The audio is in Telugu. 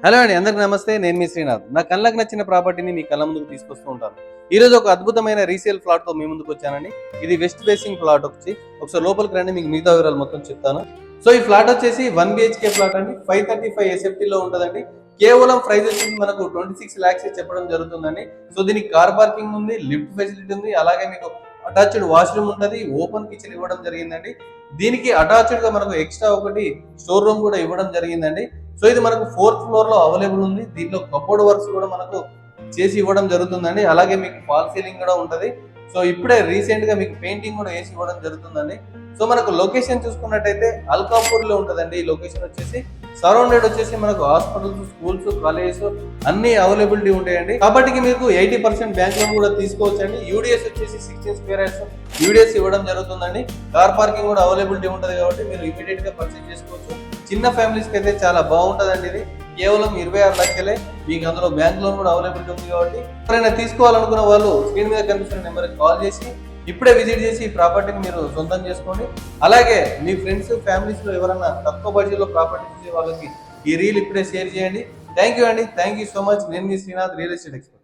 హలో అండి, అందరికి నమస్తే. నేను మీ శ్రీనాథ్. నా కళ్ళకు నచ్చిన ప్రాపర్టీని మీ కళ్ళ ముందుకు తీసుకొస్తూ ఉంటాను. ఈ రోజు ఒక అద్భుతమైన రీసేల్ ఫ్లాట్ తో మీ ముందుకు వచ్చానండి. ఇది వెస్ట్ ఫేసింగ్ ఫ్లాట్ ఒకసారి లోపలికి రండి, మీకు మిగతా వివరాలు మొత్తం చెప్తాను. సో ఈ ఫ్లాట్ వచ్చేసి 1 BHK ఫ్లాట్ అండి. 535 SFT లో ఉంటుందండి. కేవలం ప్రైస్ వచ్చేసి మనకు 26 lakhs చెప్పడం జరుగుతుందండి. సో దీనికి కార్ పార్కింగ్ ఉంది, లిఫ్ట్ ఫెసిలిటీ ఉంది, అలాగే మీకు అటాచ్డ్ వాష్రూమ్ ఉంటుంది, ఓపెన్ కిచెన్ ఇవ్వడం జరిగిందండి. దీనికి అటాచ్డ్ గా మనకు ఎక్స్ట్రా ఒకటి స్టోర్ రూమ్ కూడా ఇవ్వడం జరిగిందండి. సో ఇది మనకు 4th ఫ్లోర్ లో అవైలబుల్ ఉంది. దీంట్లో కబోర్డ్ వర్క్స్ కూడా మనకు చేసి ఇవ్వడం జరుగుతుందండి. అలాగే మీకు ఫాల్ సీలింగ్ కూడా ఉంటది. సో ఇప్పుడే రీసెంట్ గా మీకు పెయింటింగ్ కూడా వేసి ఇవ్వడం జరుగుతుందండి. సో మనకు లొకేషన్ చూసుకున్నట్టయితే అల్కాపూర్ లో ఉంటదండి. ఈ లొకేషన్ వచ్చేసి సరౌండెడ్ వచ్చేసి మనకు హాస్పిటల్స్, స్కూల్స్, కాలేజెస్ అన్ని అవైలబిలిటీ ఉంటాయండి. కాబట్టి మీకు 80% బ్యాంక్ లోన్ కూడా తీసుకోవచ్చండి. యూడిఎస్ వచ్చేసి 16 స్క్వేర్ యార్డ్స్ యూడిఎస్ ఇవ్వడం జరుగుతుందండి. కార్ పార్కింగ్ కూడా అవైలబిలిటీ ఉంటది కాబట్టి మీరు ఇమీడియట్ గా పర్చేస్ చేసుకోవచ్చు. చిన్న ఫ్యామిలీస్కి అయితే చాలా బాగుంటుందండి. ఇది కేవలం 26 లక్షలే. మీకు అందులో బ్యాంక్ లోన్ కూడా అవైలబిలిటీ ఉంది కాబట్టి ఎవరైనా తీసుకోవాలనుకున్న వాళ్ళు స్క్రీన్ మీద కనిపిస్తున్న నెంబర్కి కాల్ చేసి ఇప్పుడే విజిట్ చేసి ఈ ప్రాపర్టీని మీరు సొంతం చేసుకోండి. అలాగే మీ ఫ్రెండ్స్, ఫ్యామిలీస్ లో ఎవరైనా తక్కువ బడ్జెట్ లో ప్రాపర్టీ చూసే వాళ్ళకి ఈ రీల్ ఇప్పుడే షేర్ చేయండి. థ్యాంక్ యూ అండి. Thank you so much. నేను మీ శ్రీనాథ్, రియల్ ఎస్టేట్ ఎక్స్పర్ట్.